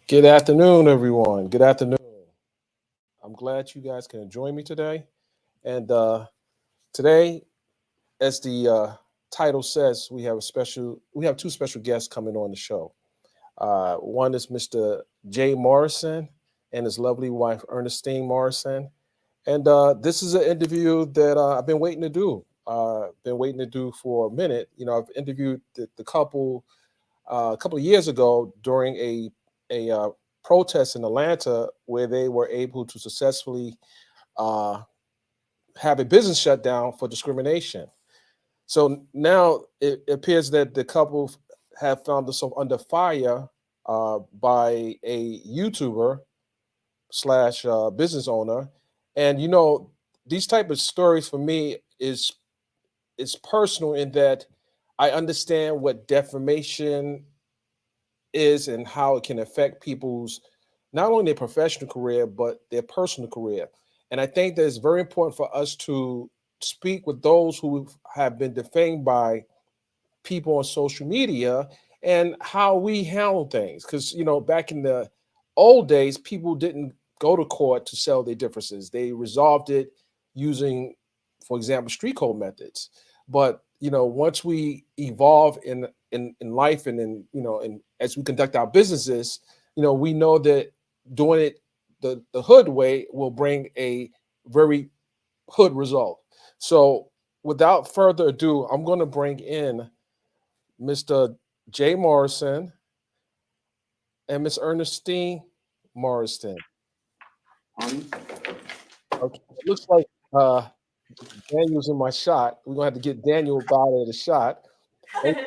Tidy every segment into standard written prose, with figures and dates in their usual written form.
Good afternoon, everyone. Good afternoon. I'm glad you guys can join me today. And today, as the title says, we have two special guests coming on the show. One is Mr. Jay Morrison and his lovely wife Ernestine Morrison. And this is an interview that I've been waiting to do. Been waiting to do for a minute. I've interviewed the couple a couple of years ago during a protest in Atlanta where they were able to successfully uh, have a business shut down for discrimination. So now it appears that the couple have found themselves under fire by a YouTuber slash business owner, and these type of stories for me is personal in that I understand what defamation is and how it can affect people's not only their professional career but their personal career. And I think that it's very important for us to speak with those who have been defamed by people on social media and how we handle things. Because back in the old days, people didn't go to court to settle their differences. They resolved it using, for example, street code methods. But once we evolve in life and and as we conduct our businesses, we know that doing it the hood way will bring a very hood result. So without further ado, I'm going to bring in Mr. Jay Morrison and Miss Ernestine Morrison. Okay, it looks like Daniel's in my shot. We're gonna have to get Daniel out of the shot. And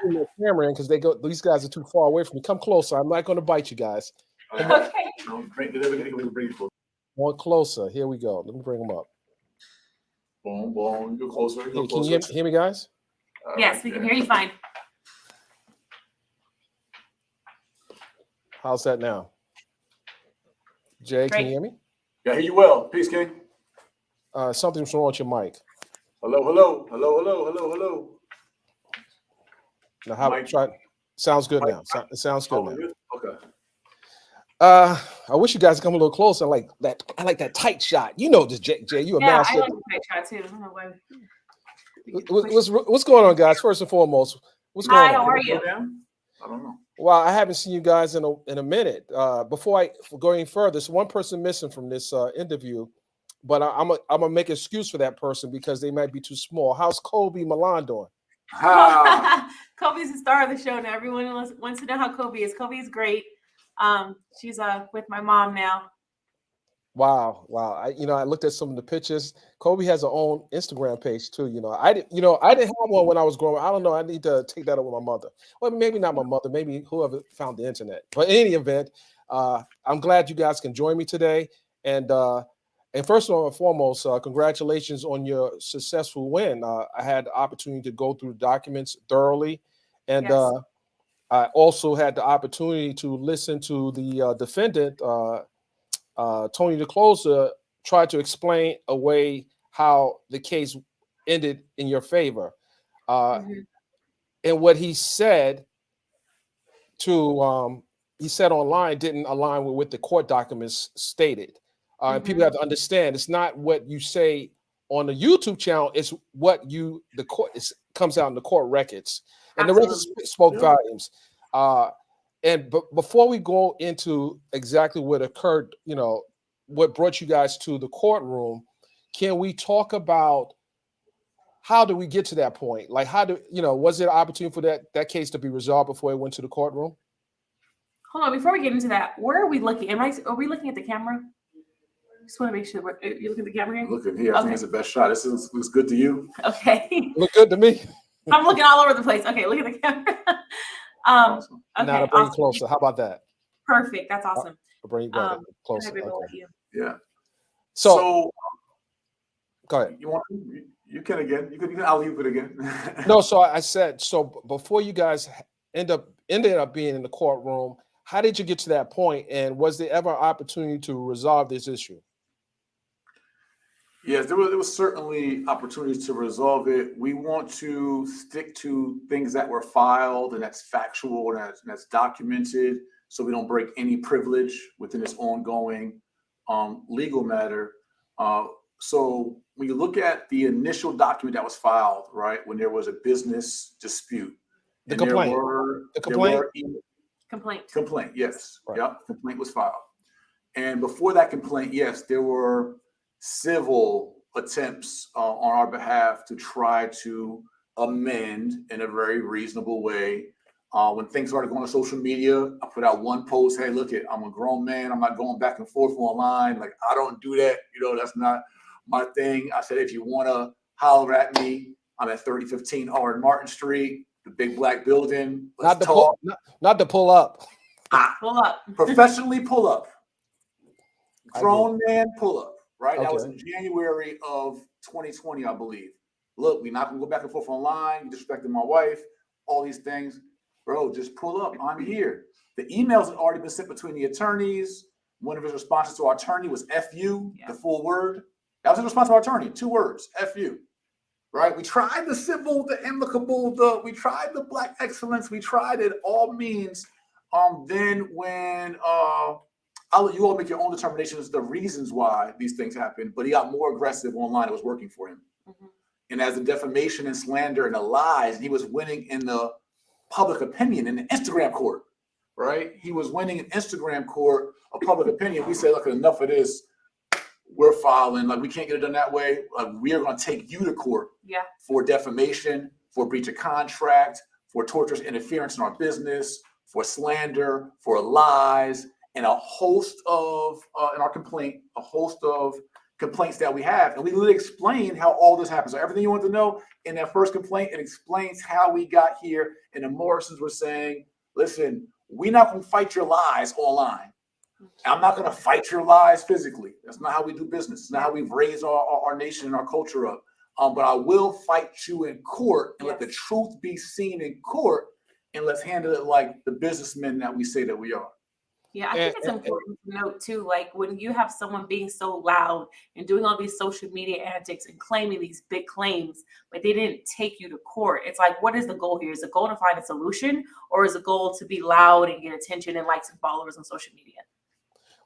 the camera in because these guys are too far away from me. Come closer. I'm not gonna bite you guys. Okay. More closer. Here we go. Let me bring them up. Boom. Go closer. Hey, can you hear me, guys? Yes, we can hear you fine. How's that now? Jay, Great. can you hear me? Yeah, I hear you well. Peace, King. Something's wrong with your mic. Hello. Now, how Mic. try? Sounds good Mic. now. It sounds good Oh, now. good? Okay. I wish you guys come a little closer. I like that tight shot. You know this, Jay. You a Yeah, master. I like the tight shot too. I don't know why. What's going on, guys? First and foremost, what's going Hi, on? how are you? I don't know. Well, I haven't seen you guys in a minute. Before I go any further, there's one person missing from this interview, but I'm gonna make an excuse for that person because they might be too small. How's Kobe Milan doing? Kobe's the star of the show now. Everyone wants to know how Kobe is. Kobe is great. She's with my mom now. Wow. I looked at some of the pictures. Kobe has her own Instagram page too. I didn't have one when I was growing up. I don't know. I need to take that up with my mother. Well, maybe not my mother, maybe whoever found the internet. But in any event, I'm glad you guys can join me today. And first and foremost, congratulations on your successful win. I had the opportunity to go through the documents thoroughly, and Yes. I also had the opportunity to listen to the defendant. Tony DeCloser tried to explain away how the case ended in your favor. And what he said online didn't align with what the court documents stated. And people have to understand it's not what you say on the YouTube channel, it's what the court comes out in the court records. And the records spoke volumes. But before we go into exactly what occurred, what brought you guys to the courtroom, can we talk about how do we get to that point? Like, was there an opportunity for that case to be resolved before it went to the courtroom? Hold on, before we get into that, where are we looking? Are we looking at the camera? Just want to make sure you're looking at the camera here. Looking here. I think it's the best shot. This looks good to you. Okay. Look good to me. I'm looking all over the place. Okay, look at the camera. Awesome. Okay. Now to bring you closer. How about that? Perfect. That's awesome. I'll bring you back closer. Okay. Yeah. So go ahead. You can again. You can alley oop it again. No, so I said, so before you guys ended up being in the courtroom, how did you get to that point? And was there ever an opportunity to resolve this issue? Yes, there was certainly opportunities to resolve it. We want to stick to things that were filed and that's factual and that's documented. so we don't break any privilege within this ongoing legal matter. So when you look at the initial document that was filed, right, when there was a business dispute, The complaint. Complaint, yes. Right. Yep, complaint was filed. And before that complaint, yes, there were civil attempts on our behalf to try to amend in a very reasonable way. When things started going on social media, I put out one post, hey, look it, I'm a grown man. I'm not going back and forth online. Like, I don't do that. You know, that's not my thing. I said, if you want to holler at me, I'm at 3015 R. Martin Street, the big black building. Not to pull up. Pull up. Professionally pull up. Grown man pull up, right? Okay. That was in January of 2020, I believe. Look, we're not going to go back and forth online. You disrespected my wife, all these things. Bro, just pull up. I'm here. The emails had already been sent between the attorneys. One of his responses to our attorney was FU, the full word. That was his response to our attorney, 2 words, FU. Right? We tried the civil, the amicable, we tried the black excellence. We tried it all means. Then when I'll let you all make your own determinations, the reasons why these things happen, but he got more aggressive online. It was working for him. Mm-hmm. And as the defamation and slander and the lies, he was winning in the public opinion in the Instagram court, right? He was winning in Instagram court of public opinion. We said, look, enough of this. We're filing, like, we can't get it done that way. We are going to take you to court for defamation, for breach of contract, for tortious interference in our business, for slander, for lies, and a host of, in our complaint, a host of complaints that we have. And we literally explain how all this happens. So everything you want to know in that first complaint, it explains how we got here. And the Morrisons were saying, listen, we're not going to fight your lies online. I'm not going to fight your lies physically. That's not how we do business. It's not how we've raised our nation and our culture up. But I will fight you in court and let the truth be seen in court. And let's handle it like the businessmen that we say that we are. Yeah, I think it's important to note too, like when you have someone being so loud and doing all these social media antics and claiming these big claims, but they didn't take you to court. It's like, what is the goal here? Is the goal to find a solution, or is the goal to be loud and get attention and likes and followers on social media?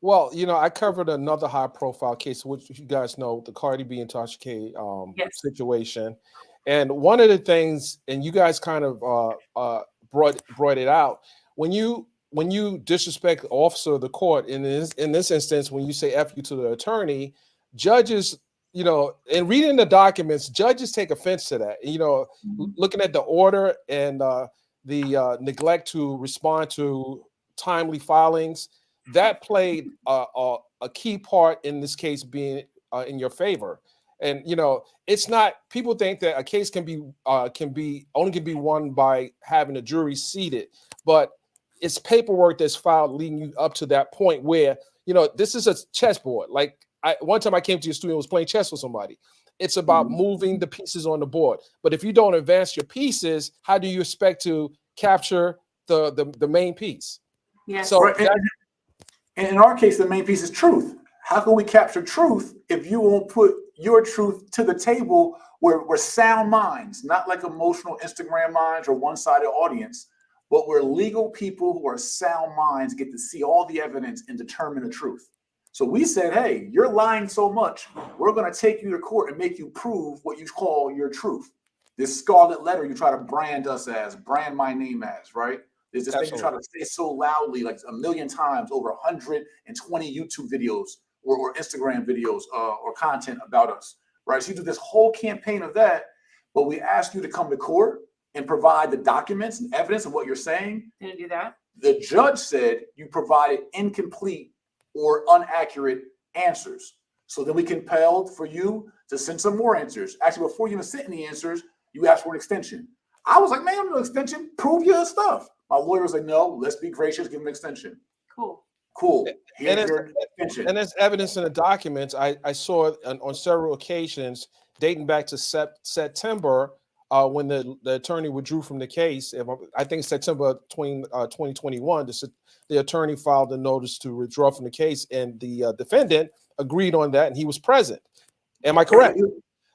Well, you know, I covered another high-profile case, which you guys know, the Cardi B and Tasha K situation. And one of the things, and you guys kind of brought it out, when you disrespect the officer of the court, in this instance, when you say F you to the attorney, judges, you know, and reading the documents, judges take offense to that. You know, looking at the order and the neglect to respond to timely filings, that played a key part in this case being in your favor. And you know, it's not. People think that a case can be won by having a jury seated, but it's paperwork that's filed leading you up to that point where, you know, this is a chessboard. Like one time I came to your studio and was playing chess with somebody. It's about moving the pieces on the board. But if you don't advance your pieces, how do you expect to capture the main piece? Yeah. So and in our case, the main piece is truth. How can we capture truth if you won't put your truth to the table where we're sound minds, not like emotional Instagram minds or one-sided audience, but where legal people who are sound minds get to see all the evidence and determine the truth. So we said, hey, you're lying so much, we're going to take you to court and make you prove what you call your truth. This scarlet letter you try to brand us as, brand my name as, right? There's this thing you try to say so loudly, like 1 million times, over 120 YouTube videos or Instagram videos or content about us, right? So you do this whole campaign of that, but we ask you to come to court and provide the documents and evidence of what you're saying. Didn't do that. The judge said you provided incomplete or inaccurate answers. So then we compelled for you to send some more answers. Actually, before you even sent any answers, you asked for an extension. I was like, man, I'm no extension. Prove your stuff. My lawyer was like, no, let's be gracious, give him an extension. Cool. And there's evidence in the documents. I saw on several occasions dating back to September when the attorney withdrew from the case. I think September 2021, the attorney filed a notice to withdraw from the case, and the defendant agreed on that, and he was present. Am I correct?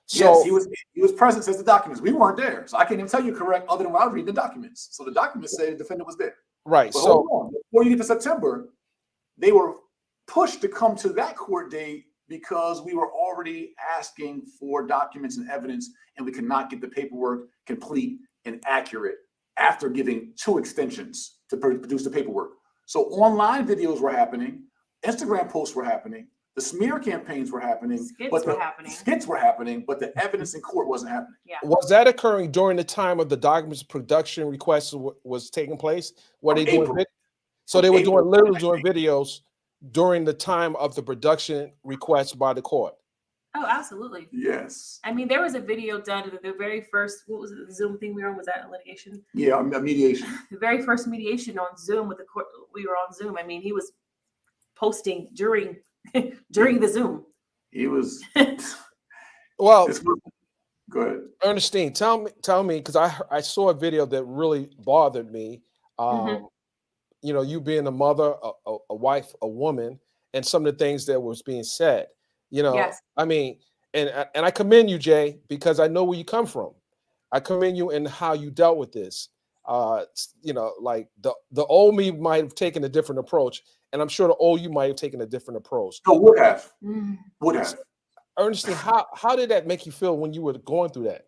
Yes, he was present, says the documents. We weren't there, so I can't even tell you correct other than when I read the documents. So the documents say the defendant was there. Right. But so before you get to September, they were pushed to come to that court date because we were already asking for documents and evidence, and we could not get the paperwork complete and accurate after giving 2 extensions to produce the paperwork. So online videos were happening, Instagram posts were happening, the smear campaigns were happening, Skits were happening, but the evidence in court wasn't happening. Yeah. Was that occurring during the time of the documents production request was taking place? Were they doing it? So they were literally doing videos during the time of the production request by the court. Oh, absolutely. Yes. I mean, there was a video done at the very first, what was it, the Zoom thing we were on? Was that a litigation? Yeah, a mediation. The very first mediation on Zoom with the court, we were on Zoom. I mean, he was posting during the Zoom. He was. Well, go ahead. Ernestine, tell me, because I saw a video that really bothered me. You know, you being a mother, a wife, a woman, and some of the things that was being said. You know, Yes. I mean, and I commend you, Jay, because I know where you come from. I commend you in how you dealt with this. You know, like the old me might have taken a different approach, and I'm sure the old you might have taken a different approach. No, would have. Would have. Ernestine, how did that make you feel when you were going through that?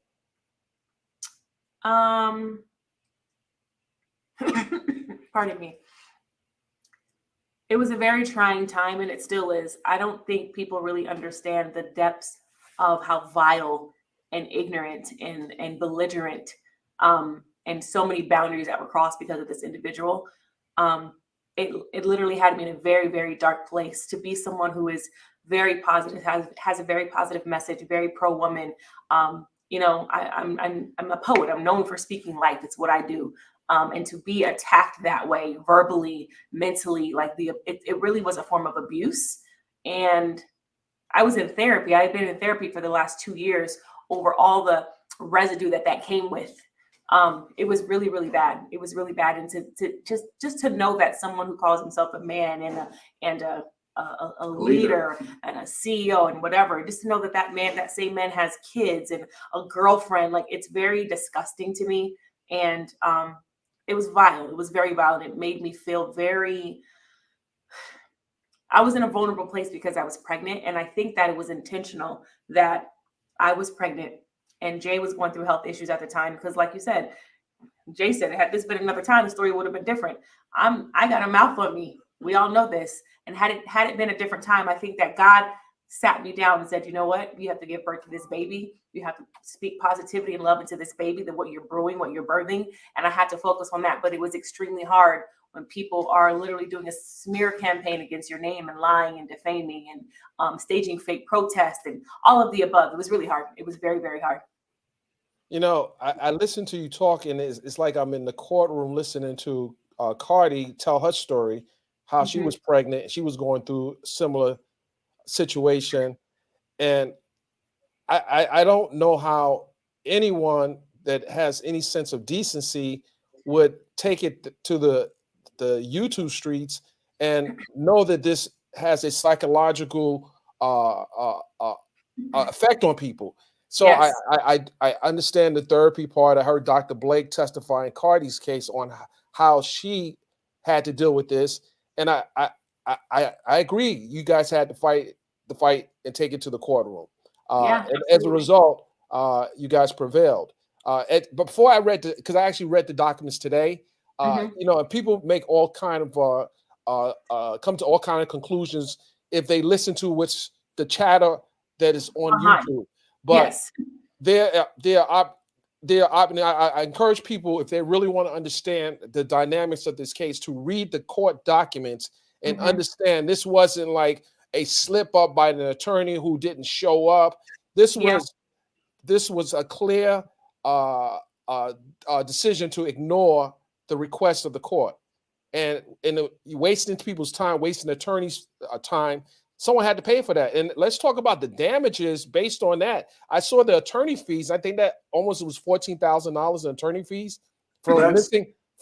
Pardon me. It was a very trying time, and it still is. I don't think people really understand the depths of how vile and ignorant and belligerent and so many boundaries that were crossed because of this individual. It literally had me in a very, very dark place to be someone who is very positive, has a very positive message, very pro-woman. You know, I'm a poet. I'm known for speaking life. It's what I do. And to be attacked that way, verbally, mentally, like it really was a form of abuse. And I was in therapy. I've been in therapy for the last 2 years over all the residue that came with. It was really, really bad. It was really bad. And to just to know that someone who calls himself a man and a leader and a CEO and whatever, just to know that same man has kids and a girlfriend, like it's very disgusting to me. And it was vile. It was very violent. It made me feel I was in a vulnerable place because I was pregnant. And I think that it was intentional that I was pregnant and Jay was going through health issues at the time. Because like you said, Jay said, had this been another time, the story would have been different. I got a mouth on me. We all know this. And had it been a different time, I think that God sat me down and said, you know what? You have to give birth to this baby. You have to speak positivity and love into this baby, that what you're brewing, what you're birthing. And I had to focus on that. But it was extremely hard when people are literally doing a smear campaign against your name and lying and defaming and staging fake protests and all of the above. It was really hard. It was very, very hard. You know, I listened to you talk, and it's like I'm in the courtroom listening to Cardi tell her story, how she was pregnant. She was going through a similar situation. And I don't know how anyone that has any sense of decency would take it to the YouTube streets and know that this has a psychological effect on people. So yes. I understand the therapy part. I heard Dr. Blake testify in Cardi's case on how she had to deal with this. And I agree. You guys had to fight the fight and take it to the courtroom. And as a result, you guys prevailed. But before I read because I actually read the documents today, you know, and people make all kind of come to all kind of conclusions if they listen to what's the chatter that is on YouTube. But I encourage people, if they really want to understand the dynamics of this case, to read the court documents and understand this wasn't like a slip up by an attorney who didn't show up. This was a clear decision to ignore the request of the court, and wasting people's time, wasting attorneys' time. Someone had to pay for that. And let's talk about the damages based on that. I saw the attorney fees. I think that almost it was $14,000 in attorney fees for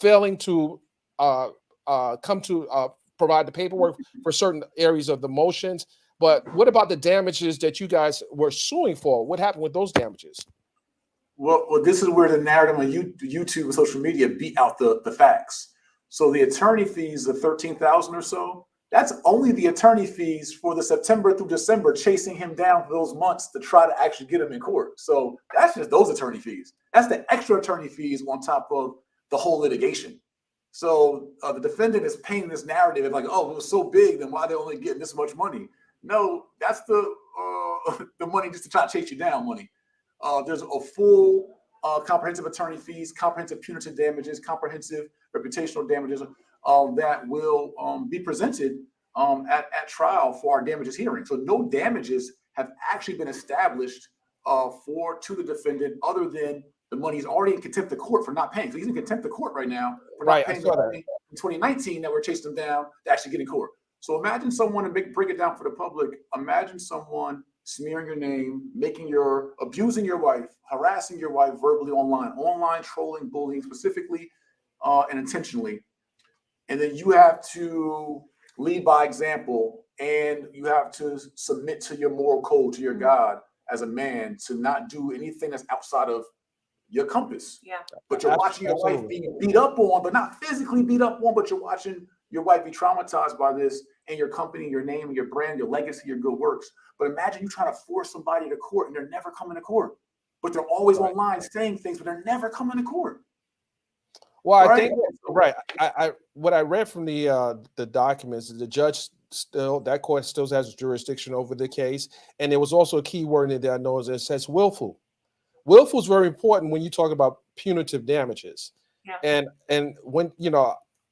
failing to come to provide the paperwork for certain areas of the motions. But what about the damages that you guys were suing for? What happened with those damages? Well, this is where the narrative on YouTube and social media beat out the facts. So the attorney fees of $13,000 or so, that's only the attorney fees for the September through December, chasing him down for those months to try to actually get him in court. So that's just those attorney fees. That's the extra attorney fees on top of the whole litigation. So the defendant is painting this narrative of like, oh, it was so big, then why are they only getting this much money? No, that's the money just to try to chase you down money. There's a full comprehensive attorney fees, comprehensive punitive damages, comprehensive reputational damages that will be presented at trial for our damages hearing. So no damages have actually been established to the defendant other than the money is already in contempt of court for not paying. So he's in contempt of court right now for not paying the money in 2019 that we're chasing him down to actually get in court. So imagine someone, and break it down for the public, imagine someone smearing your name, abusing your wife, harassing your wife verbally online trolling, bullying specifically and intentionally. And then you have to lead by example, and you have to submit to your moral code, to your God as a man, to not do anything that's outside of your compass. Yeah. But you're watching your wife be beat up on, but not physically beat up on, but you're watching your wife be traumatized by this, and your company, your name, your brand, your legacy, your good works. But imagine you trying to force somebody to court and they're never coming to court, but they're always online saying things, but they're never coming to court. Well, I think I what I read from the documents, the judge that court still has jurisdiction over the case, and there was also a key word in there I know it says willful. Willful is very important when you talk about punitive damages. Yeah. And when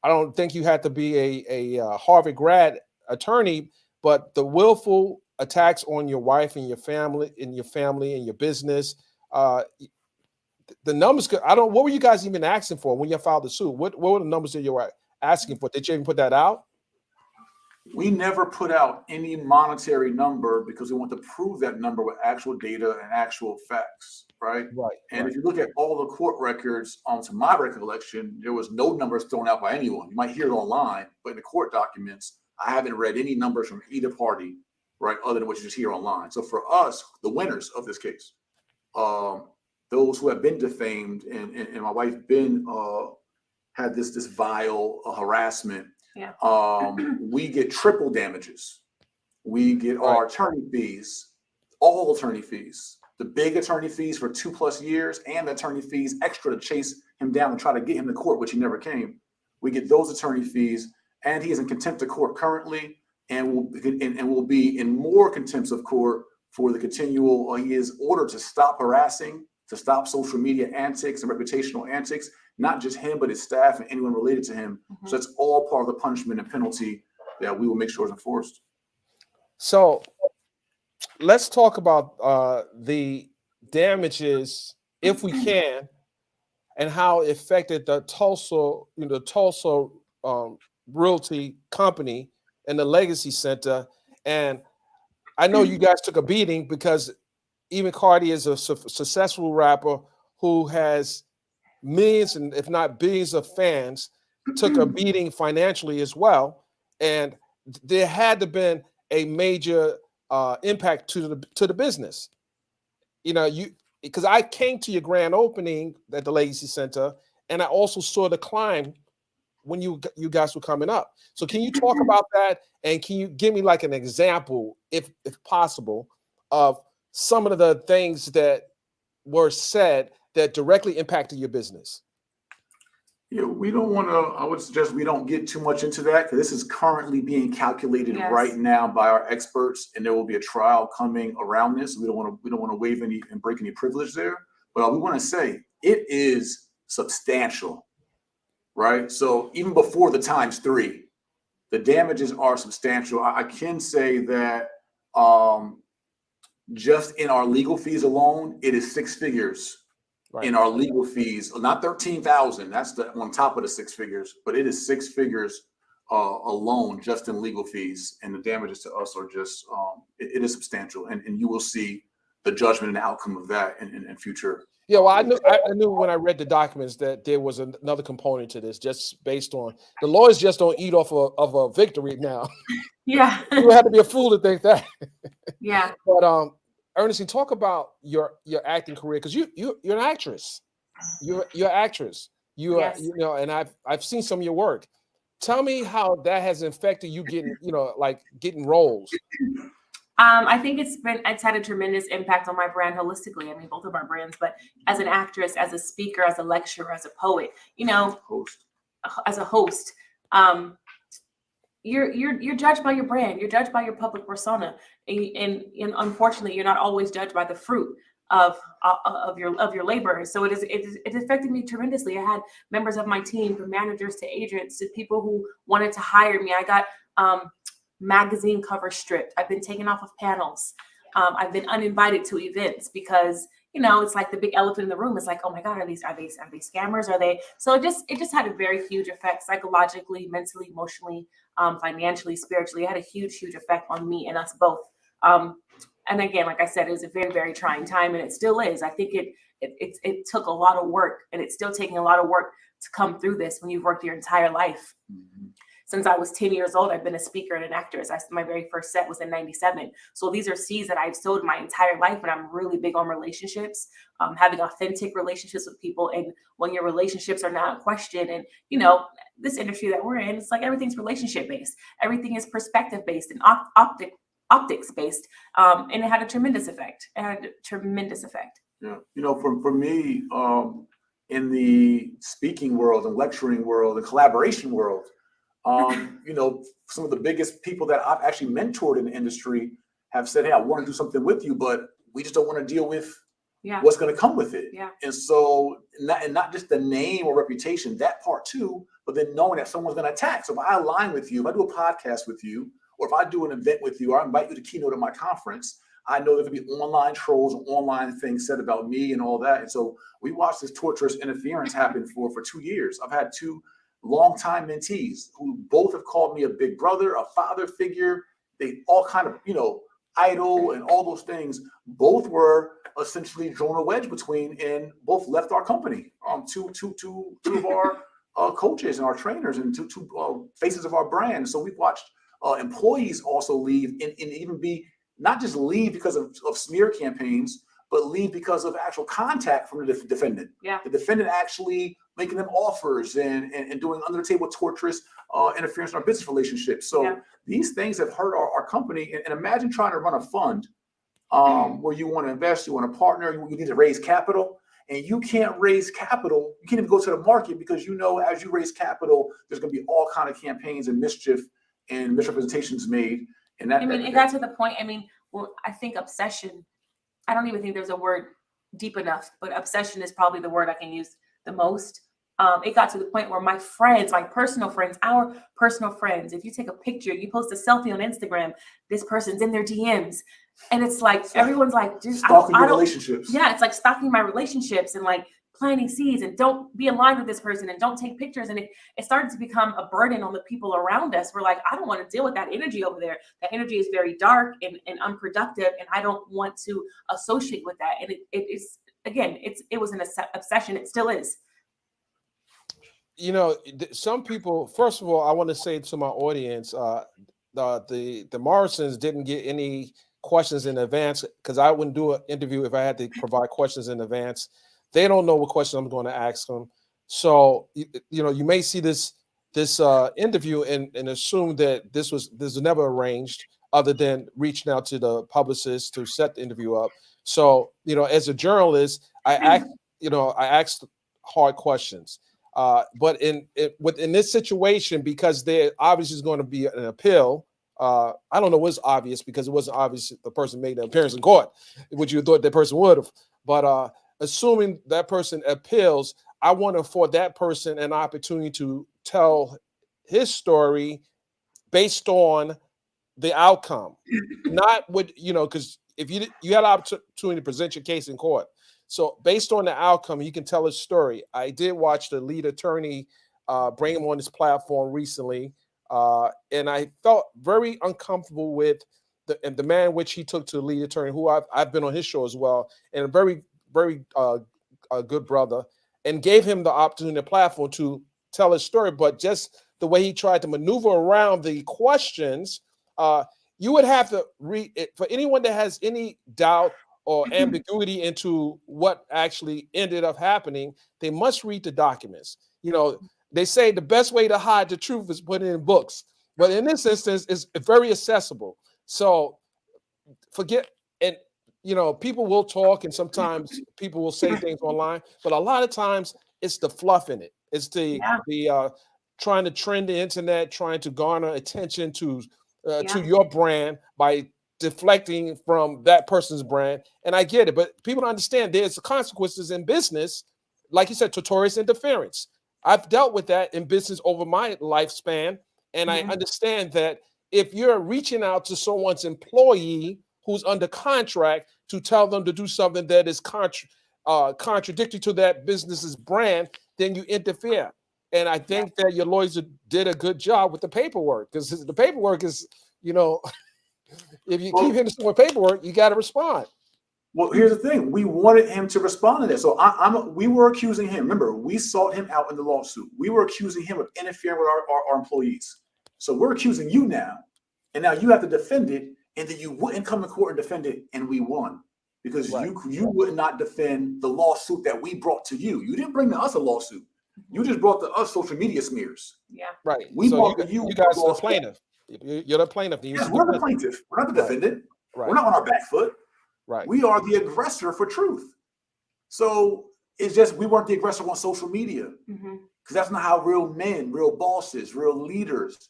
I don't think you have to be a Harvard grad attorney, but the willful attacks on your wife and your family and your business. The numbers, what were you guys even asking for when you filed the suit? What were the numbers that you were asking for? Did you even put that out? We never put out any monetary number because we want to prove that number with actual data and actual facts, right? Right. And if you look at all the court records, to my recollection, there was no numbers thrown out by anyone. You might hear it online, but in the court documents, I haven't read any numbers from either party, right, other than what you just hear online. So for us, the winners of this case, those who have been defamed and my wife had this vile harassment, we get triple damages. We get our attorney fees, all attorney fees, the big attorney fees for 2+ years, and the attorney fees extra to chase him down and try to get him to court, which he never came. We get those attorney fees, and he is in contempt of court currently, and will be in more contempt of court for the continual. He is ordered to stop harassing, to stop social media antics and reputational antics, not just him, but his staff and anyone related to him. Mm-hmm. So that's all part of the punishment and penalty that we will make sure is enforced. So let's talk about the damages, if we can, and how it affected the Tulsa, Realty Company and the Legacy Center. And I know you guys took a beating because even Cardi is a successful rapper who has millions and if not billions of fans, took a beating financially as well. And there had to been a major impact to the business. Because I came to your grand opening at the Legacy Center, and I also saw the climb when you guys were coming up. So can you talk about that, and can you give me like an example, if possible, of some of the things that were said that directly impacted your business? Yeah, we don't want to. I would suggest we don't get too much into that because this is currently being calculated right now by our experts, and there will be a trial coming around this. We don't want to waive any and break any privilege there. But we want to say it is substantial, right? So even before the ×3, the damages are substantial. I can say that just in our legal fees alone, it is 6 figures. Right. In our legal fees, not 13,000. That's on top of the 6 figures, but it is 6 figures alone just in legal fees, and the damages to us are just it is substantial, and you will see the judgment and the outcome of that in future. Yeah, well, I knew when I read the documents that there was another component to this, just based on the lawyers just don't eat off of a victory now. Yeah, you had to be a fool to think that. Yeah, but Ernestine, talk about your acting career, because you're an actress. You're an actress. You Yes. you know, and I've seen some of your work. Tell me how that has affected you getting, you know, like getting roles. I think it's had a tremendous impact on my brand holistically. I mean, both of our brands, but as an actress, as a speaker, as a lecturer, as a poet, you know, as a host, you're judged by your brand. You're judged by your public persona, and unfortunately, you're not always judged by the fruit of your labor. So it affected me tremendously. I had members of my team, from managers to agents to people who wanted to hire me. I got magazine cover stripped. I've been taken off of panels. I've been uninvited to events because, you know, it's like the big elephant in the room. It's like, oh my God, are they scammers? Are they? So it just had a very huge effect psychologically, mentally, emotionally, financially, spiritually. It had a huge effect on me and us both. And again, like I said, it was a very, very trying time, and it still is. I think it took a lot of work, and it's still taking a lot of work to come through this when you've worked your entire life. Mm-hmm. Since I was 10 years old, I've been a speaker and an actress. My very first set was in '97. So these are seeds that I've sowed my entire life, and I'm really big on relationships, having authentic relationships with people. And when your relationships are not questioned, and, you know, this industry that we're in, it's like everything's relationship based. Everything is perspective based and optics based. And it had a tremendous effect. Yeah, you know, for me, in the speaking world and lecturing world and collaboration world, you know, some of the biggest people that I've actually mentored in the industry have said, hey, I want to do something with you, but we just don't want to deal with what's going to come with it. Yeah. And so not just the name or reputation, that part too, but then knowing that someone's going to attack. So if I align with you, if I do a podcast with you, or if I do an event with you, or I invite you to keynote at my conference, I know there could be online trolls and online things said about me and all that. And so we watched this torturous interference happen for 2 years. I've had 2 longtime mentees who both have called me a big brother, a father figure. They all kind of, you know, idol and all those things. Both were essentially drawn a wedge between, and both left our company. Two of our coaches and our trainers, and two faces of our brand. So we've watched employees also leave, and even be not just leave because of smear campaigns, but leave because of actual contact from the defendant. Yeah. The defendant actually making them offers and doing under the table torturous interference in our business relationships. So these things have hurt our company. And imagine trying to run a fund where you want to invest, you want to partner, you need to raise capital, and you can't raise capital. You can't even go to the market because, you know, as you raise capital, there's going to be all kind of campaigns and mischief and misrepresentations made. And that, it got to the point. I mean, well, I think obsession, I don't even think there's a word deep enough, but obsession is probably the word I can use the most. It got to the point where my friends, my personal friends, our personal friends, if you take a picture, you post a selfie on Instagram, this person's in their DMs. And it's like, everyone's like, just stalking your relationships. Yeah, it's like stalking my relationships and like planting seeds, and don't be aligned with this person and don't take pictures. And it started to become a burden on the people around us. We're like, I don't want to deal with that energy over there. That energy is very dark and unproductive, and I don't want to associate with that. And it was an obsession. It still is. You know, some people, first of all, I want to say to my audience, the Morrisons didn't get any questions in advance, because I wouldn't do an interview if I had to provide questions in advance. They don't know what question I'm going to ask them. So, you know, you may see this interview and assume that this was never arranged, other than reaching out to the publicist to set the interview up. So, you know, as a journalist, I asked hard questions. But in this situation, because there obviously is going to be an appeal, I don't know what's obvious, because it wasn't obvious the person made an appearance in court, which you thought that person would have. But assuming that person appeals, I want to afford that person an opportunity to tell his story based on the outcome, not what, you know, because if you had an opportunity to present your case in court. So based on the outcome, you can tell a story. I did watch the lead attorney bring him on this platform recently, and I felt very uncomfortable with the man in which he took to the lead attorney, who I've been on his show as well, and a very, very good brother, and gave him the opportunity, the platform to tell his story. But just the way he tried to maneuver around the questions, you would have to read it. For anyone that has any doubt or ambiguity into what actually ended up happening, they must read the documents. You know, they say the best way to hide the truth is put it in books, but in this instance, it's very accessible. So forget, and you know, people will talk, and sometimes people will say things online, but a lot of times it's the fluff in it. It's the trying to trend the internet, trying to garner attention to your brand by deflecting from that person's brand. And I get it, but people don't understand there's consequences in business, like you said, notorious interference. I've dealt with that in business over my lifespan, and I understand that if you're reaching out to someone's employee who's under contract to tell them to do something that is contradictory to that business's brand, then you interfere. And I think that your lawyers did a good job with the paperwork, because the paperwork is, you know, if you keep hitting someone with paperwork, you got to respond. Well, here's the thing. We wanted him to respond to that. So we were accusing him. Remember, we sought him out in the lawsuit. We were accusing him of interfering with our employees. So we're accusing you now. And now you have to defend it. And then you wouldn't come to court and defend it. And we won. Because you would not defend the lawsuit that we brought to you. You didn't bring to us a lawsuit. You just brought to us social media smears. Yeah. Right. We so brought to you guys are the plaintiff. You're the plaintiff. Yes, we're the plaintiff. We're not the defendant. Right. We're not on our back foot. Right. We are the aggressor for truth. So it's just we weren't the aggressor on social media. Because that's not how real men, real bosses, real leaders,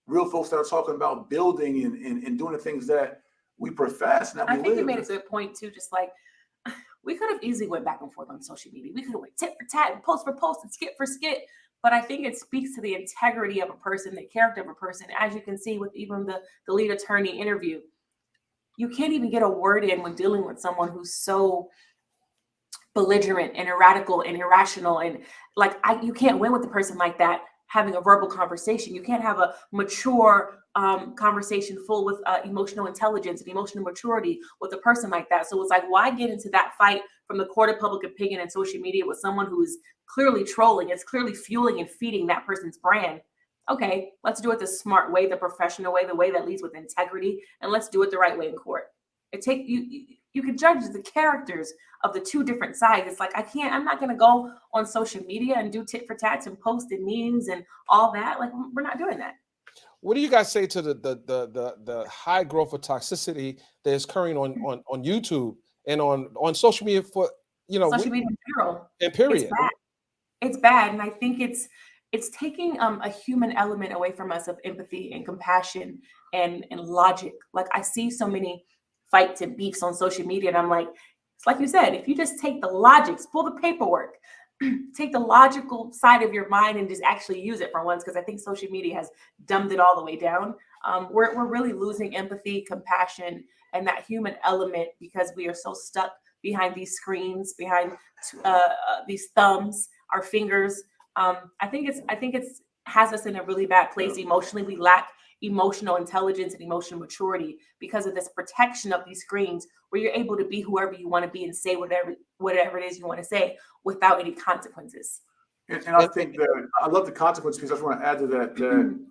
real folks that are talking about building and doing the things that we profess. And that I we think live. you made a good point too. Just like we could have easily went back and forth on social media. We could have went tit for tat and post for post and skit for skit. But I think it speaks to the integrity of a person, the character of a person. As you can see with even the lead attorney interview, you can't even get a word in when dealing with someone who's so belligerent and radical and irrational. And like, you can't win with a person like that having a verbal conversation. You can't have a mature conversation full with emotional intelligence and emotional maturity with a person like that. So it's like, why get into that fight from the court of public opinion and social media with someone who is clearly trolling? It's clearly fueling and feeding that person's brand. Okay, let's do it the smart way, the professional way, the way that leads with integrity, and let's do it the right way in court. You can judge the characters of the two different sides. It's like, I'm not going to go on social media and do tit for tats and post and memes and all that. Like, we're not doing that. What do you guys say to the high growth of toxicity that is occurring on YouTube and on social media for, you know, social media in general? And period. It's bad. And I think it's taking a human element away from us of empathy and compassion and logic. Like, I see so many fights and beefs on social media, and I'm like, it's like you said, if you just take the logics, pull the paperwork, take the logical side of your mind and just actually use it for once, because I think social media has dumbed it all the way down. We're really losing empathy, compassion, and that human element because we are so stuck behind these screens, behind these thumbs, our fingers. I think it's has us in a really bad place emotionally. We lack emotional intelligence and emotional maturity because of this protection of these screens, where you're able to be whoever you want to be and say whatever it is you want to say without any consequences. And I think that I love the consequence piece. I just want to add to that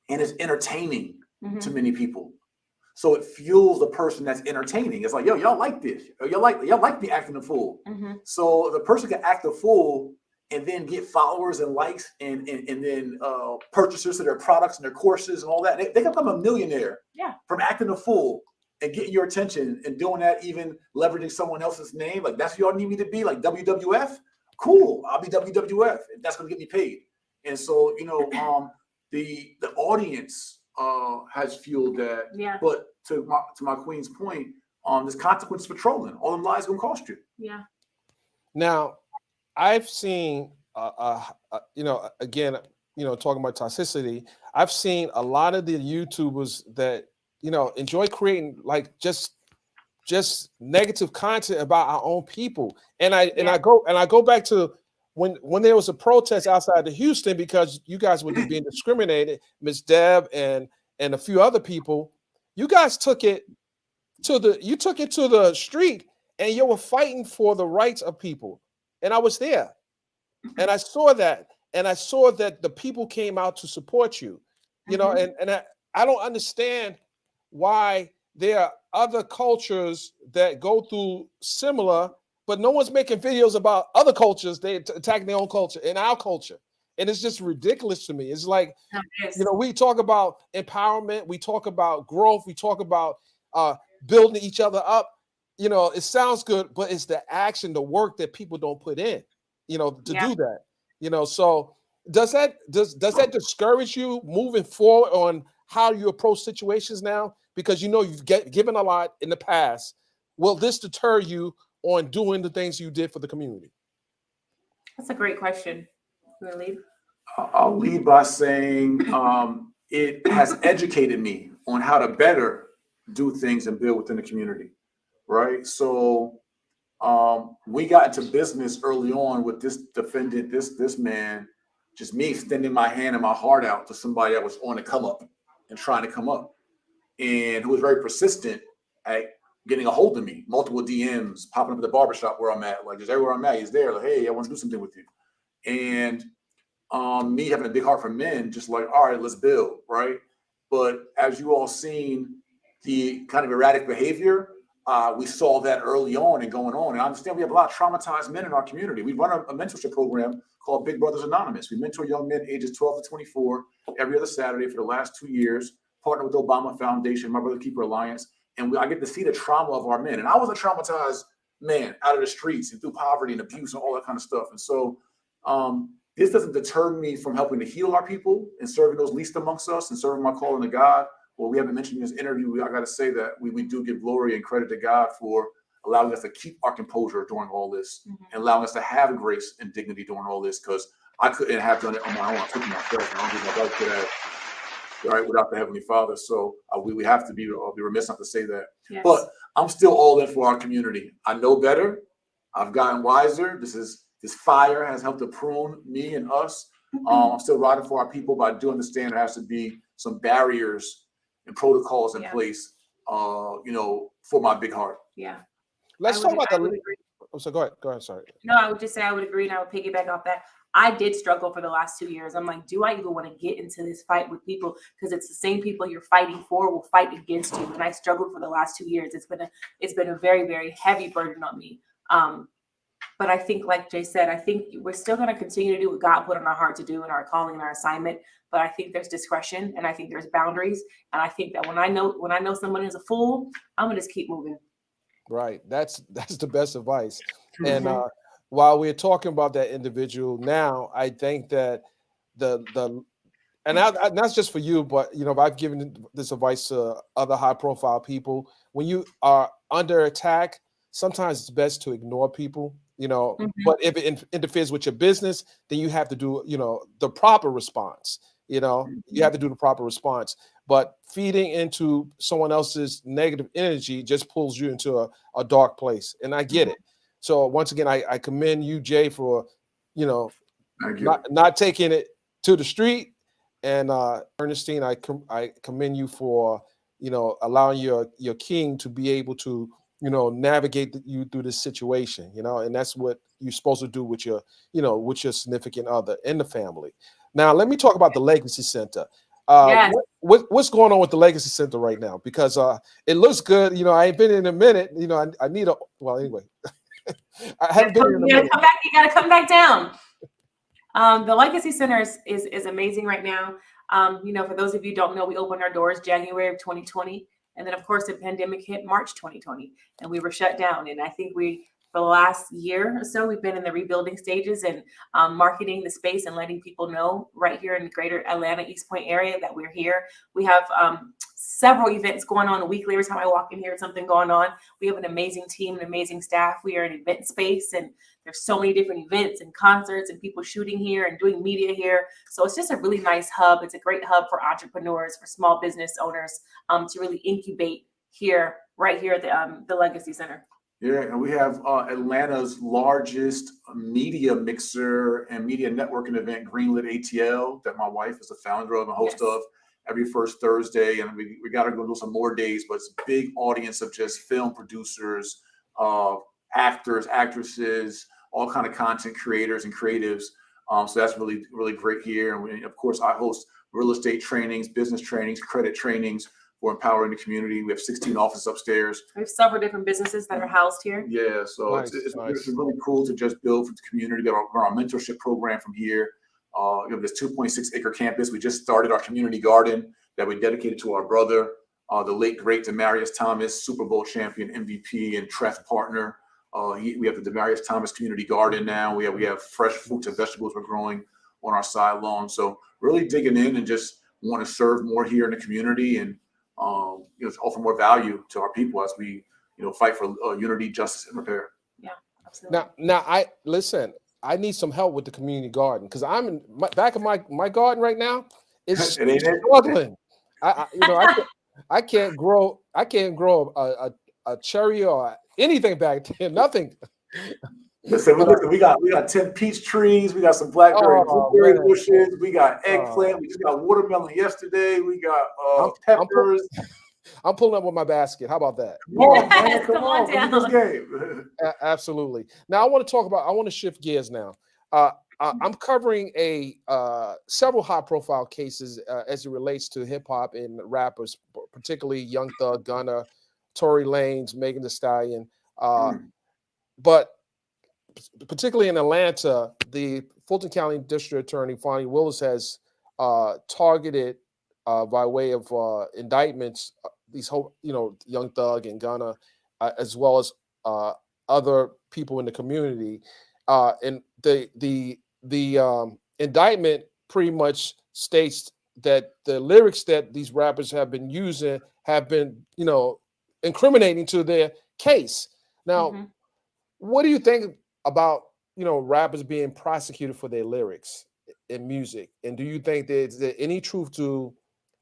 and it's entertaining to many people. So it fuels the person that's entertaining. It's like, yo, y'all like this. Y'all like me acting a fool. So the person can act a fool and then get followers and likes and then purchasers of their products and their courses and all that. They can become a millionaire from acting a fool and getting your attention and doing that, even leveraging someone else's name. Like, that's what y'all need me to be, like WWF? Cool, I'll be WWF. That's going to get me paid. And so, you know, the audience has fueled that. Yeah. But to my queen's point, there's consequences for trolling. All them lies going to cost you. Yeah. Now, I've seen, you know, again, you know, talking about toxicity, I've seen a lot of the YouTubers that, you know, enjoy creating like just negative content about our own people. And I go back to when there was a protest outside of Houston because you guys were being discriminated, Miss Deb and a few other people. You guys took it to the street and you were fighting for the rights of people. And I was there, and I saw that, the people came out to support you, you know, and I don't understand why there other cultures that go through similar, but no one's making videos about other cultures. They attacking their own culture and our culture. And it's just ridiculous to me. It's like, we talk about empowerment, we talk about growth, we talk about building each other up. It sounds good, but it's the action, the work that people don't put in, to do that. So does that discourage you moving forward on how you approach situations now? Because you've given a lot in the past. Will this deter you on doing the things you did for the community? That's a great question. You want to lead? I'll lead by saying it has educated me on how to better do things and build within the community, right? So we got into business early on with this defendant, this man, just me extending my hand and my heart out to somebody that was on the come up and trying to come up, and who was very persistent at getting a hold of me, multiple DMs, popping up at the barbershop where I'm at, like just everywhere I'm at, he's there, like, hey, I want to do something with you. And me having a big heart for men, just like, all right, let's build, right? But as you all seen, the kind of erratic behavior, we saw that early on and going on. And I understand we have a lot of traumatized men in our community. We run a mentorship program called Big Brothers Anonymous. We mentor young men ages 12 to 24 every other Saturday for the last 2 years, partner with the Obama Foundation, My Brother Keeper Alliance. And I get to see the trauma of our men. And I was a traumatized man out of the streets and through poverty and abuse and all that kind of stuff. And so this doesn't deter me from helping to heal our people and serving those least amongst us and serving my calling to God. Well, we haven't mentioned in this interview, I got to say that we do give glory and credit to God for allowing us to keep our composure during all this, and allowing us to have grace and dignity during all this, because I couldn't have done it on my own. I took myself, and I don't think my brother could have, right, without the Heavenly Father. So we have to be remiss not to say that. Yes. But I'm still all in for our community. I know better. I've gotten wiser. This fire has helped to prune me and us. I'm still riding for our people, but I do understand there has to be some barriers and protocols in place, for my big heart. Yeah. Let's talk about the. Oh, so go ahead. Sorry. No, I would just say I would agree, and I would piggyback off that. I did struggle for the last 2 years. I'm like, do I even want to get into this fight with people? Because it's the same people you're fighting for will fight against you. And I struggled for the last 2 years. It's been a very, very heavy burden on me. But I think, like Jay said, I think we're still going to continue to do what God put on our heart to do in our calling and our assignment. But I think there's discretion, and I think there's boundaries. And I think that when I know someone is a fool, I'm going to just keep moving. Right. That's the best advice. And while we're talking about that individual now, I think that and that's just for you, but I've given this advice to other high profile people. When you are under attack, sometimes it's best to ignore people, but if it interferes with your business, then you have to do, the proper response. You have to do the proper response. But feeding into someone else's negative energy just pulls you into a dark place. And I get it. So once again, I commend you, Jay, for, not taking it to the street. And Ernestine, I commend you for, allowing your king to be able to, navigate you through this situation, and that's what you're supposed to do with your significant other in the family. Now, let me talk about the Legacy Center. Yes. What's going on with the Legacy Center right now? Because it looks good. I ain't been in a minute. I need anyway. I haven't been in a minute. You got to come back down. The Legacy Center is amazing right now. For those of you who don't know, we opened our doors January of 2020. And then, of course, the pandemic hit March 2020, and we were shut down. And I think for the last year or so, we've been in the rebuilding stages and marketing the space and letting people know right here in the greater Atlanta, East Point area that we're here. We have several events going on weekly. Every time I walk in here, something going on. We have an amazing team, an amazing staff. We are an event space, and there's so many different events and concerts and people shooting here and doing media here. So it's just a really nice hub. It's a great hub for entrepreneurs, for small business owners to really incubate right here at the Legacy Center. Yeah, and we have Atlanta's largest media mixer and media networking event, Greenlit ATL, that my wife is the founder of and host of every first Thursday. And we got to go do some more days, but it's a big audience of just film producers, actors, actresses, all kind of content creators and creatives. So that's really, really great here. And of course, I host real estate trainings, business trainings, credit trainings for empowering the community. We have 16 offices upstairs. We have several different businesses that are housed here. Yeah, so Nice, it's nice. really cool to just build for the community. We have our mentorship program from here. You know, this 2.6 acre campus. We just started our community garden that we dedicated to our brother, the late great Demarius Thomas, Super Bowl champion, MVP, and TREF partner. We have the Demarius Thomas Community Garden now. We have fresh fruits and vegetables we're growing on our side lawn. So really digging in and just want to serve more here in the community and you know, offer more value to our people as we fight for unity, justice, and repair. Yeah, absolutely. Now I listen. I need some help with the community garden because I'm in back of my garden right now. It's It ain't it? struggling. I can't grow a cherry or anything back there. Nothing. Listen, we got 10 peach trees. We got some blackberry and blueberry bushes. We got eggplant. We just got watermelon yesterday. We got peppers. I'm pulling up with my basket. How about that? Come on, man. Yes, Come come on, on down. this game. Absolutely. Now I want to shift gears now. I'm covering several high-profile cases as it relates to hip hop and rappers, particularly Young Thug, Gunna, Tory Lanez, Megan Thee Stallion. But particularly in Atlanta, the Fulton County District Attorney Fonnie Willis has targeted by way of indictments these whole, Young Thug and Gunna, as well as other people in the community. And the indictment pretty much states that the lyrics that these rappers have been using have been, incriminating to their case. Now, what do you think about, rappers being prosecuted for their lyrics in music? And do you think there's any truth to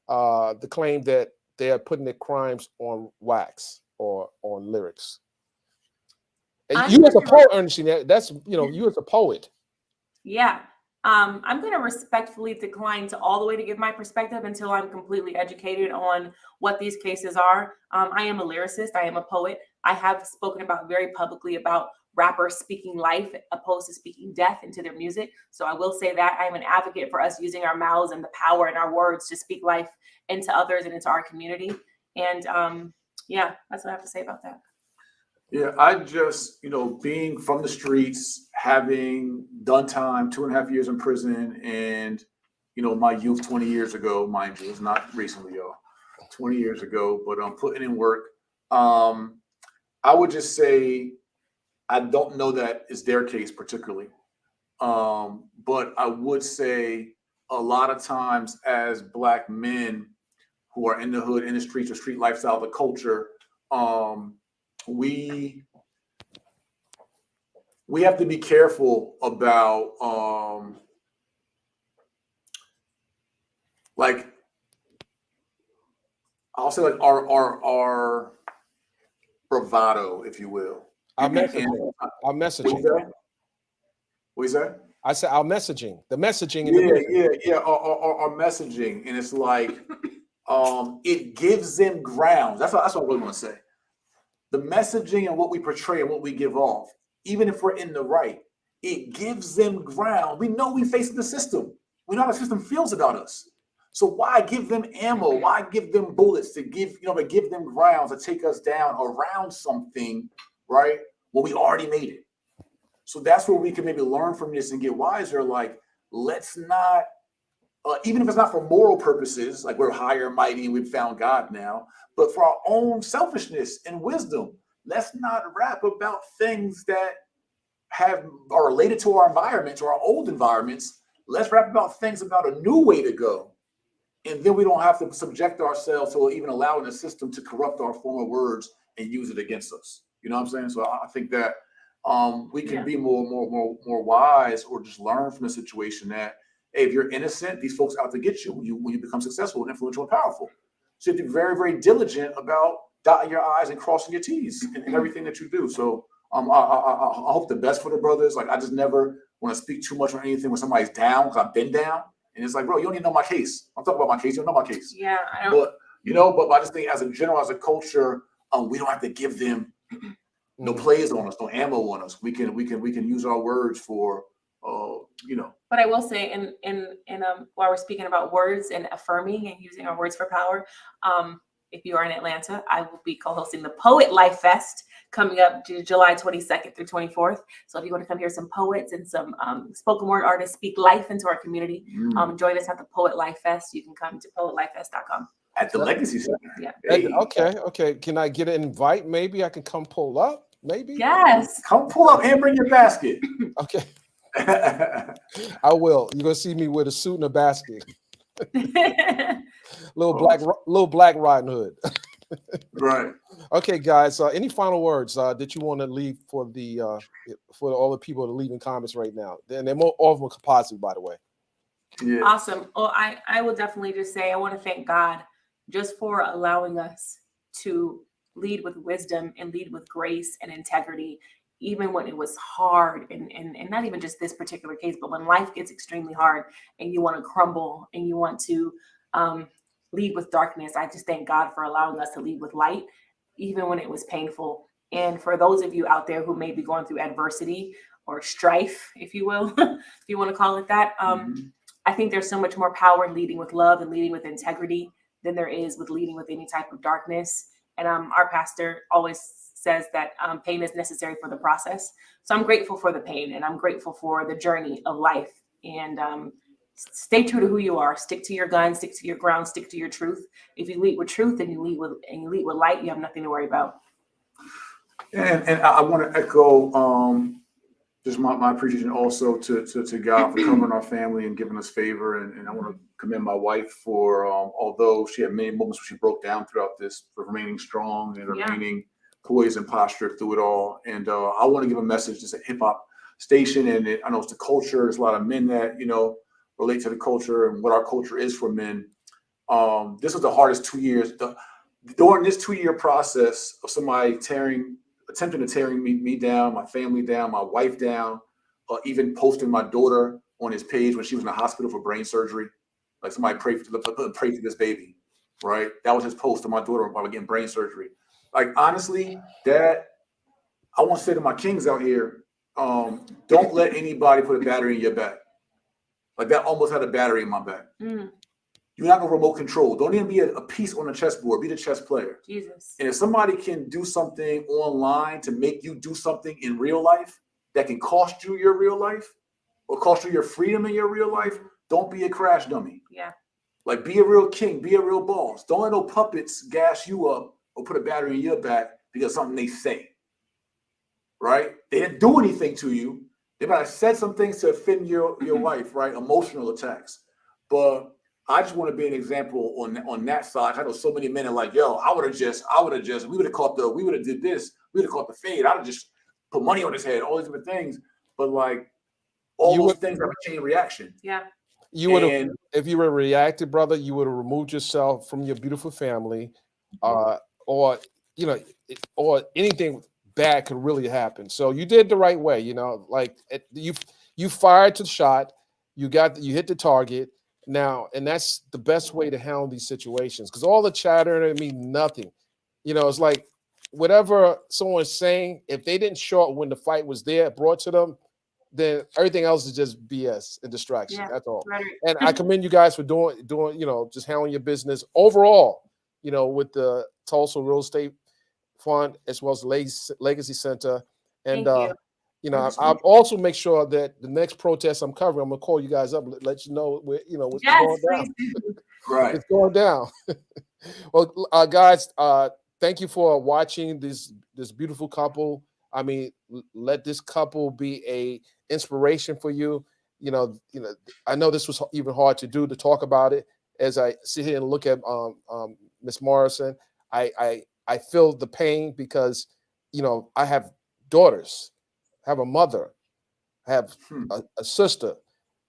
the claim that they are putting their crimes on wax or on lyrics? And you as a poet, Ernestine, that's, you as a poet. Yeah. I'm going to respectfully decline to all the way to give my perspective until I'm completely educated on what these cases are. I am a lyricist. I am a poet. I have spoken about very publicly about rappers speaking life opposed to speaking death into their music. So I will say that I am an advocate for us using our mouths and the power in our words to speak life into others and into our community. And yeah, that's what I have to say about that. Yeah, I just, being from the streets, having done time, 2.5 years in prison, and, my youth 20 years ago, mind you, it's not recently, y'all, 20 years ago, but I'm putting in work. I would just say, I don't know that it's their case particularly, but I would say a lot of times as Black men who are in the hood, in the streets, or street lifestyle, the culture, we have to be careful about I'll say our bravado, if you will. Our messaging. Our messaging. What is that? I said our messaging. The messaging in the music. Yeah. Our messaging, and it's like it gives them grounds. That's what I really want to say. The messaging and what we portray and what we give off, even if we're in the right, it gives them ground. We know we face the system. We know how the system feels about us. So why give them ammo? Why give them bullets to give them grounds to take us down around something, right? Well, we already made it. So that's where we can maybe learn from this and get wiser. Like, let's not, even if it's not for moral purposes, like we're higher and mighty and we've found God now, but for our own selfishness and wisdom, let's not rap about things that are related to our environments or our old environments. Let's rap about things about a new way to go. And then we don't have to subject ourselves to even allowing the system to corrupt our former words and use it against us. You know what I'm saying? So I think that we can be more wise, or just learn from the situation that, hey, if you're innocent, these folks out to get you when you become successful and influential and powerful. So you have to be very, very diligent about dotting your I's and crossing your T's in everything that you do. So I hope the best for the brothers. Like, I just never want to speak too much on anything when somebody's down, because I've been down. And it's like, bro, you don't even know my case. I'm talking about my case. You don't know my case. Yeah, I don't. But I just think as a culture, we don't have to give them no plays on us, no ammo on us. We can use our words for, But I will say, in while we're speaking about words and affirming and using our words for power, if you are in Atlanta, I will be co-hosting the Poet Life Fest coming up July 22nd through 24th. So if you want to come hear some poets and some spoken word artists speak life into our community, join us at the Poet Life Fest. You can come to poetlifefest.com. At the Legacy Center. Yeah. Hey. Okay. Can I get an invite? Maybe I can come pull up. Maybe. Yes. Come pull up and bring your basket. Okay. I will. You're gonna see me with a suit and a basket. little black Riding Hood. Right. Okay, guys. Any final words that you want to leave for all the people that are leaving comments right now? And they're all of them are composite, by the way. Yeah. Awesome. Well, I will definitely just say I want to thank God just for allowing us to lead with wisdom and lead with grace and integrity, even when it was hard, and not even just this particular case, but when life gets extremely hard and you want to crumble and you want to lead with darkness. I just thank God for allowing us to lead with light, even when it was painful. And for those of you out there who may be going through adversity or strife, if you will, if you want to call it that, I think there's so much more power in leading with love and leading with integrity than there is with leading with any type of darkness. And our pastor always says that pain is necessary for the process. So I'm grateful for the pain, and I'm grateful for the journey of life. And stay true to who you are. Stick to your guns, stick to your ground, stick to your truth. If you lead with truth and you lead with light, you have nothing to worry about. And I want to echo just my appreciation also to God for covering our family and giving us favor. And I want to commend my wife for, although she had many moments where she broke down throughout this, for remaining strong and remaining poised and postured through it all. And I want to give a message. It's a hip hop station, and I know it's the culture. There's a lot of men that, relate to the culture and what our culture is for men. This was the hardest 2 years. During this 2-year process of somebody attempting to tear me down, my family down, my wife down, even posting my daughter on his page when she was in the hospital for brain surgery. Like, somebody pray for this baby, right? That was his post to my daughter while getting brain surgery. Like, honestly, Dad, I want to say to my kings out here, don't let anybody put a battery in your back. Like, that almost had a battery in my back. You're not gonna remote control. Don't even be a piece on the chessboard. Be the chess player. Jesus. And if somebody can do something online to make you do something in real life that can cost you your real life or cost you your freedom in your real life, don't be a crash dummy. Yeah. Like, be a real king, be a real boss. Don't let no puppets gas you up or put a battery in your back because of something they say. Right? They didn't do anything to you. They might have said some things to offend your life, right? Emotional attacks. But I just want to be an example on that side. I know so many men are like, yo, we would have did this, we would have caught the fade. I'd have just put money on his head, all these different things. But like, those things have a chain reaction. Yeah. You would have, if you were reacted, brother, you would have removed yourself from your beautiful family, or anything bad could really happen. So you did the right way, you fired the shot, you hit the target. Now, and that's the best way to handle these situations, because all the chatter, I mean, nothing. It's like whatever someone's saying, if they didn't show up when the fight was there, brought to them, then everything else is just BS and distraction. Yeah, that's all. right. And I commend you guys for doing, just handling your business overall, with the Tulsa Real Estate Fund as well as the Legacy Center. And I'll also make sure that the next protest I'm covering, I'm gonna call you guys up, let you know what's going down. Right, it's going down. Well, guys, thank you for watching this beautiful couple. I mean, let this couple be a inspiration for you. I know this was even hard to do, to talk about it. As I sit here and look at Miss Morrison, I feel the pain because I have daughters. Have a mother, have a sister,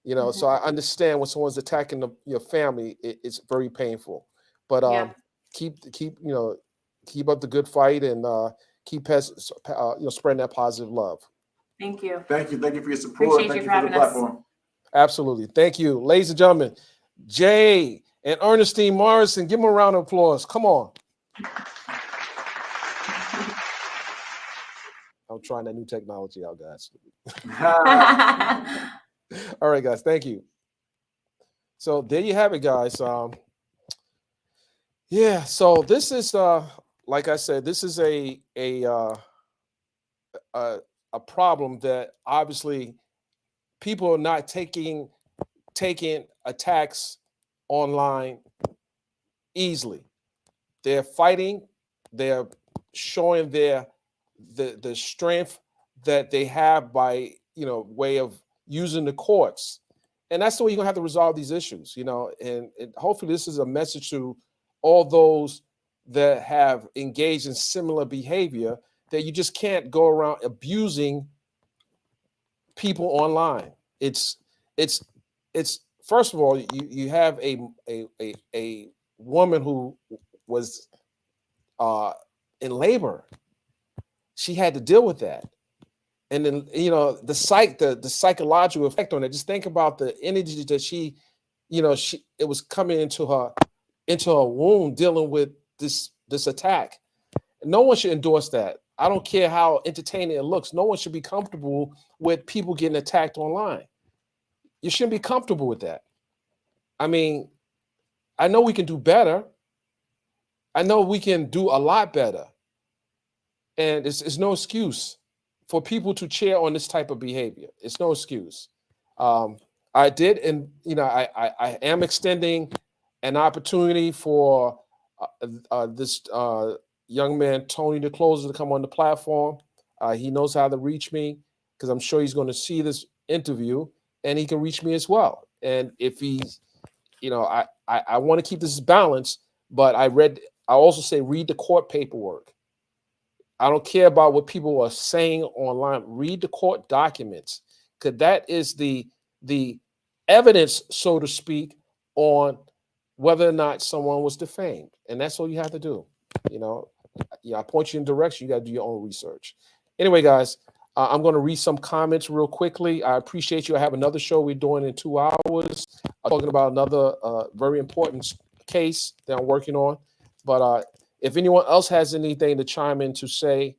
so I understand when someone's attacking your family, it's very painful. But keep up the good fight and keep spreading that positive love. Thank you. Thank you for your support. Appreciate Thank you you for for the having us. platform. Absolutely. Thank you. Ladies and gentlemen, Jay and Ernestine Morrison, give them a round of applause. Come on. I'm trying that new technology out, guys. All right, guys. Thank you. So there you have it, guys. Yeah. So this is, like I said, this is a problem that obviously people are not taking attacks online easily. They're fighting. They're showing the strength that they have by way of using the courts, and that's the way you're gonna have to resolve these issues. And hopefully this is a message to all those that have engaged in similar behavior, that you just can't go around abusing people online. It's first of all, you have a woman who was in labor. She had to deal with that, and then the psychological effect on it. Just think about the energy that it was coming into her womb, dealing with this attack. No one should endorse that. I don't care how entertaining it looks. No one should be comfortable with people getting attacked online. You shouldn't be comfortable with that. I mean, I know we can do better. I know we can do a lot better. And it's no excuse for people to cheer on this type of behavior. It's no excuse. I did, and I am extending an opportunity for this young man, Tony the Closer, to come on the platform. He knows how to reach me, because I'm sure he's going to see this interview, and he can reach me as well. And if he's, I want to keep this balanced, but I also say read the court paperwork. I don't care about what people are saying online. Read the court documents, because that is the evidence, so to speak, on whether or not someone was defamed. And that's all you have to do. I point you in direction. You got to do your own research. Anyway, guys, I'm going to read some comments real quickly. I appreciate you. I have another show we're doing in 2 hours, talking about another very important case that I'm working on. But if anyone else has anything to chime in to say,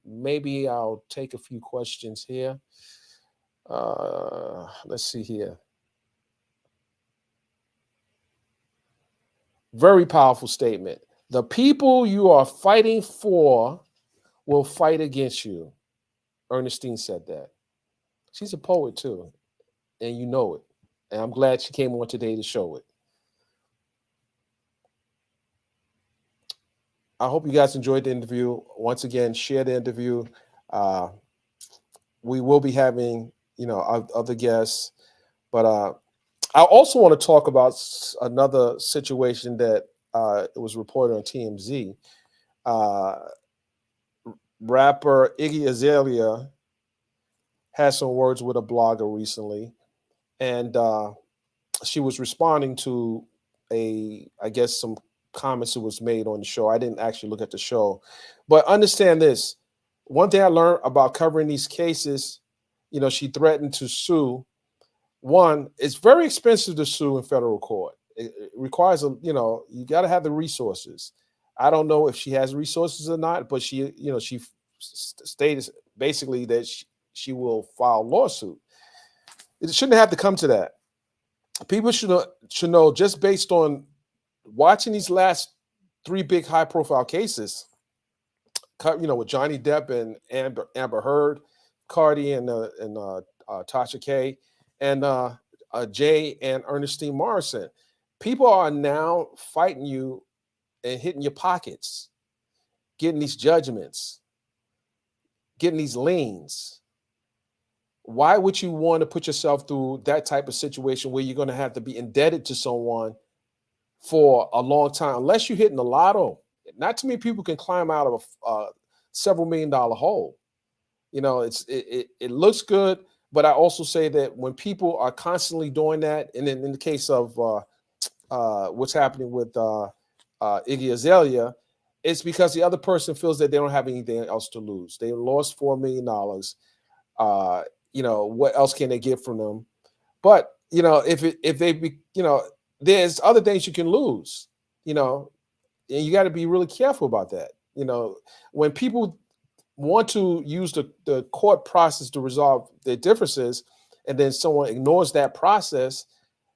maybe I'll take a few questions here. Let's see here. Very powerful statement. The people you are fighting for will fight against you. Ernestine said that. She's a poet too, and you know it. And I'm glad she came on today to show it. I hope you guys enjoyed the interview. Once again, share the interview. We will be having, other guests, but I also want to talk about another situation that it was reported on TMZ. Rapper Iggy Azalea had some words with a blogger recently, and she was responding to some comments that was made on the show. I didn't actually look at the show, but understand this. One thing I learned about covering these cases, she threatened to sue. One, it's very expensive to sue in federal court. It requires you got to have the resources. I don't know if she has resources or not, but she stated basically that she will file a lawsuit. It shouldn't have to come to that. People should know, just based on watching these last 3 big high-profile cases, with Johnny Depp and Amber Heard, Cardi and Tasha K, and Jay and Ernestine Morrison. People are now fighting you and hitting your pockets, getting these judgments, getting these liens. Why would you want to put yourself through that type of situation where you're going to have to be indebted to someone for a long time, unless you're hitting the lotto? Not too many people can climb out of a several $1 million hole. It looks good, but I also say that when people are constantly doing that, and in the case of what's happening with Iggy Azalea, it's because the other person feels that they don't have anything else to lose. They lost $4 million. What else can they get from them? But if they there's other things you can lose. And you got to be really careful about that. When people want to use the court process to resolve their differences, and then someone ignores that process,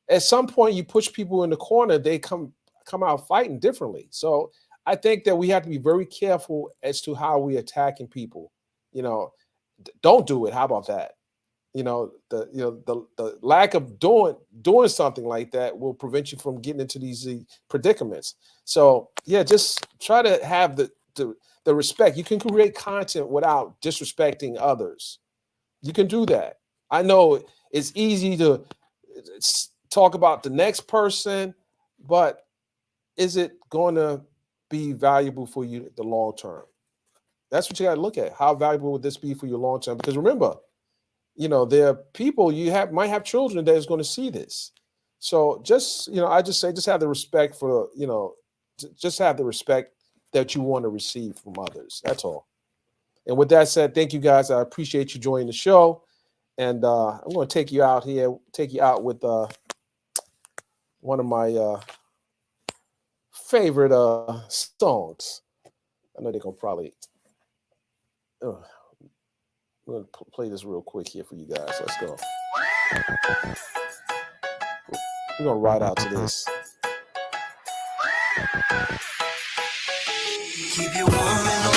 at some point you push people in the corner, they come come out fighting differently. So I think that we have to be very careful as to how we're attacking people. You know, don't do it. How about that? You know, the lack of doing something like that will prevent you from getting into these predicaments. So yeah, just try to have the respect. You can create content without disrespecting others. You can do that. I know it's easy to talk about the next person, but is it going to be valuable for you the long term? That's what you got to look at. How valuable would this be for your long term? Because remember, you know, there are people might have children that is going to see this. So just, you know, I just say, just have the respect for, you know, just have the respect that you want to receive from others. That's all. And with that said, thank you guys. I appreciate you joining the show. And I'm going to take you out with one of my favorite songs. I know they're going to probably, I'm going to play this real quick here for you guys. Let's go. We're going to ride out to this. Keep your woman